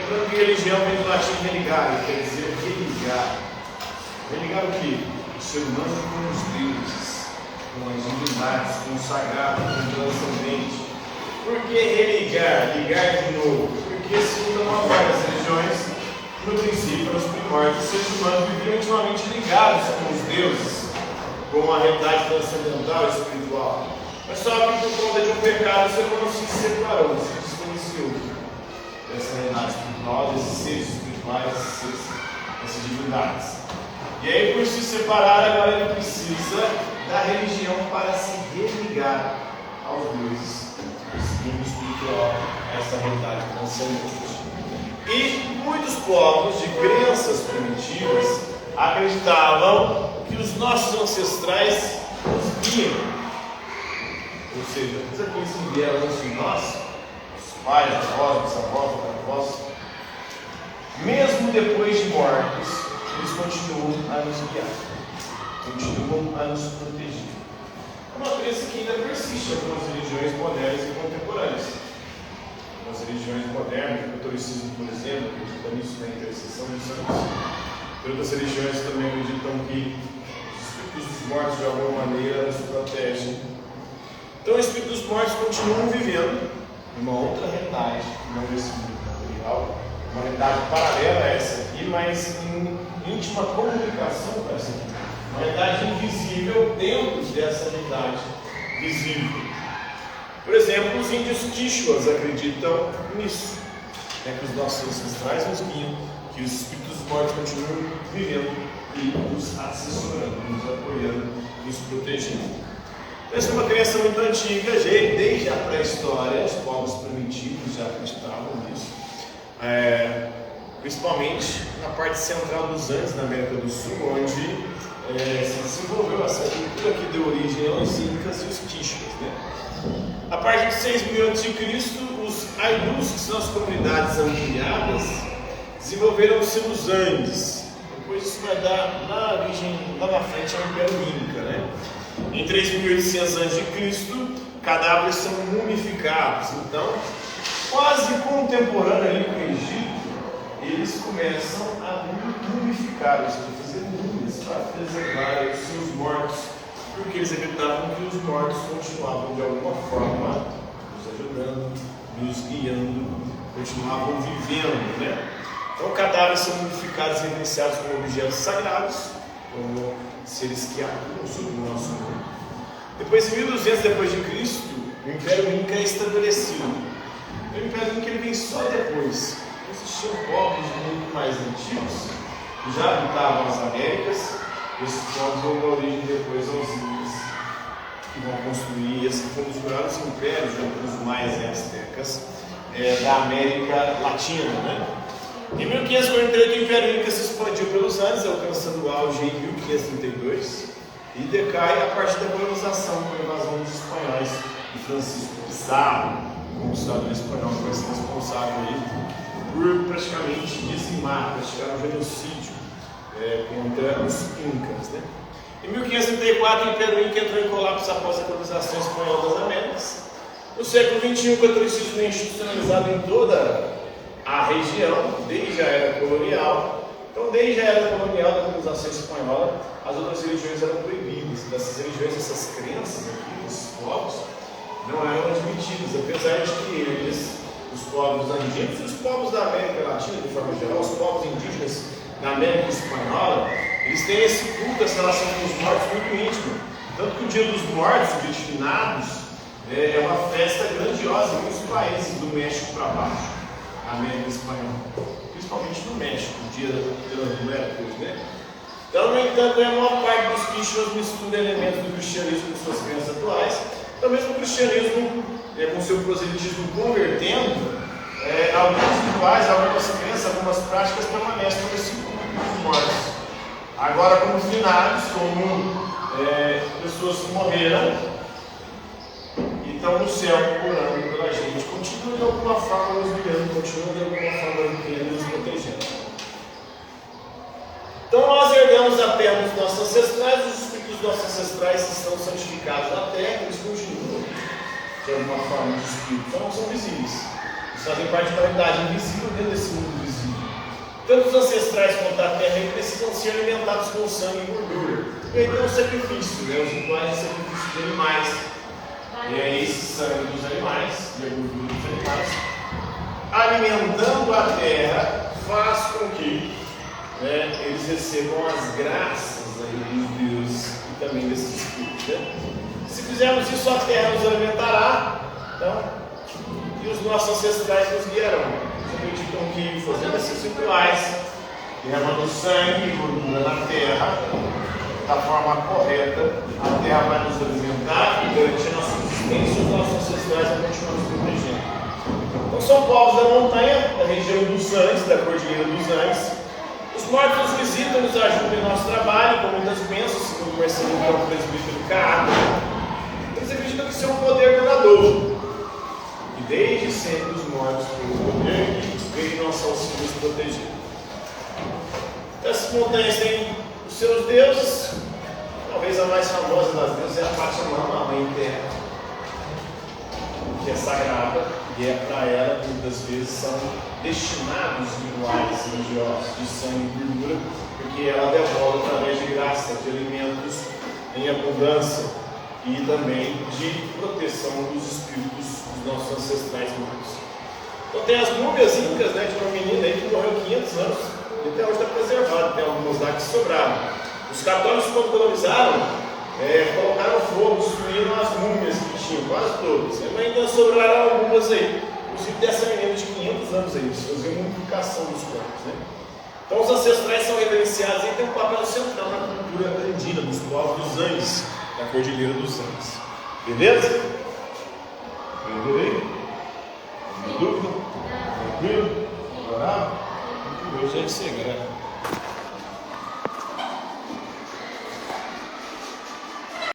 Lembrando que religião vem do latim religare, quer dizer religar. Religar o quê? O ser humano com os deuses, com as divindades, com o sagrado, com o transcendente. Por que religar? Ligar de novo? Porque, segundo várias religiões, no princípio, nos primórdios, os seres humanos viviam intimamente ligados com os deuses, com a realidade transcendental e espiritual. Mas só que por conta de um pecado, o ser humano se separou, se distanciou dessa realidade espiritual, desses seres espirituais, dessas divindades. E aí, por se separar, agora ele precisa da religião para se religar aos deuses, segundo espiritual, essa realidade transcendente. E muitos povos de crenças primitivas acreditavam que os nossos ancestrais nos guiam. Ou seja, aqueles que vieram antes de nós, os pais, avós, bisavós, avós, mesmo depois de mortos, eles continuam a nos guiar, continuam a nos proteger. É uma crença que ainda persiste em algumas religiões modernas e contemporâneas. Algumas religiões modernas, o catolicismo, por exemplo, acredita nisso na intercessão dos santos. Outras religiões também acreditam que os espíritos dos mortos de alguma maneira nos protegem. Então, os espíritos dos mortos continuam vivendo numa outra realidade, não nesse mundo material, uma realidade paralela a essa aqui, mas em íntima comunicação com essa aqui. Uma realidade invisível dentro dessa realidade visível. Por exemplo, os índios quichuas acreditam nisso, que os nossos ancestrais nos guiam, que os espíritos mortos continuam vivendo e nos assessorando, nos apoiando, nos protegendo. Essa é uma crença muito antiga, desde a pré-história, os povos primitivos já acreditavam nisso, principalmente na parte central dos Andes, na América do Sul, onde se desenvolveu essa cultura que deu origem aos Incas e os Quichuas. A partir de 6.000 a.C., os Ailus, que são as comunidades ampliadas, desenvolveram-se nos Andes. Depois isso vai dar na origem, lá na frente, ao Império Inca. Em 3.800 a.C., cadáveres são mumificados. Então, quase contemporâneo ali com o Egito, eles começam a mumificar, ou seja, fazer múmias para preservar os seus mortos, porque eles acreditavam que os mortos continuavam de alguma forma nos ajudando, nos guiando, continuavam vivendo. Então, cadáveres são mumificados e reverenciados como objetos sagrados, como seres que atuam sobre o nosso mundo. Depois, em 1200 d.C., o Império Inca é estabelecido. O Império Inca ele vem só depois. Existiam povos muito mais antigos que já habitavam as Américas. Esses povos vão dar origem depois aos Incas, que vão construir esse que foi um dos maiores impérios, junto com os maias e astecas, da América Latina. Em 1548, o Império Inca se expandiu pelos Andes, alcançando o auge em 1532 e decai a partir da colonização com a invasão dos espanhóis de Francisco Pizarro, o conquistador espanhol, que vai ser responsável por praticamente dizimar, praticar um genocídio contra os Incas. Em 1534, o Império Inca entrou em colapso após a colonização espanhola das Américas. No século XXI, o catolicismo é institucionalizado em toda a região, desde a era colonial. Então, desde a era colonial da colonização espanhola, as outras religiões eram proibidas. Dessas religiões, essas crenças aqui, esses povos, não eram admitidos, apesar de que eles, os povos andinos e os povos da América Latina, de forma geral, os povos indígenas da América Espanhola, eles têm esse culto, essa relação com os mortos muito íntimo. Tanto que o Dia dos Mortos, o Dia de Finados, é uma festa grandiosa em muitos países, do México para baixo, a América Espanhola, principalmente no México, o Dia das Muertos. Então, no entanto, a maior parte dos quichuas mistura elementos do cristianismo com suas crenças atuais. Então, mesmo o cristianismo, com seu proselitismo convertendo, alguns rituais, algumas crenças, algumas práticas permanecem nesse culto dos mortos. Agora, como finados, como pessoas que morreram e estão no céu orando pela gente, continuam de alguma forma nos guiando, continuam de alguma forma nos protegendo. Então, nós herdamos a terra dos nossos ancestrais, os espíritos dos nossos ancestrais estão santificados na terra, eles continuam de alguma forma de espírito, então não são visíveis. Eles fazem parte de uma realidade invisível dentro desse mundo visível. Tanto os ancestrais quanto a terra aí precisam ser alimentados com sangue e gordura. E aí tem um sacrifício, né? Os rituais de sacrifício de animais. E aí esse sangue dos animais e a gordura dos animais, alimentando a terra, faz com que, né, eles recebam as graças aí dos deuses e também desses espíritos. Né? Se fizermos isso, a terra nos alimentará, então, e os nossos ancestrais nos guiarão. Eles acreditam que fazendo esses rituais, derramando sangue e gordura na terra, da forma correta, a terra vai nos alimentar e garantir a nossa existência e os nossos ancestrais vão continuar nos protegendo. Então são povos da montanha, da região dos Andes, da Cordilheira dos Andes. Os mortos nos visitam, nos ajudam em nosso trabalho, com muitas bênçãos, segundo Marcelino, que é o presbítero Caado. Eles acreditam que isso é um poder duradouro. E desde sempre os mortos têm o poder que veio nosso auxílio nos proteger. Essas montanhas têm os seus deuses. Talvez a mais famosa das deusas é a Pachamama, a Mãe Terra, que é sagrada, e é para ela que muitas vezes são destinados rituais religiosos de sangue e gordura, porque ela devolve através de graça, de alimentos em abundância e também de proteção dos espíritos dos nossos ancestrais mortos. Então tem as múmias incas, né, de uma menina aí que morreu 500 anos e até hoje está preservado, tem algumas lá que sobraram. Os católicos, quando colonizaram, colocaram fogo, destruíram as múmias que tinham, quase todas, mas ainda sobraram algumas aí, inclusive dessa menina de 500 anos aí, eles faziam mumificação dos corpos. Né? Então os ancestrais são reverenciados e têm um papel central na cultura andina, dos povos dos Andes, da Cordilheira dos Andes. Beleza? Entendeu aí? Tem dúvida? Tranquilo? Orar? Hoje é de segredo.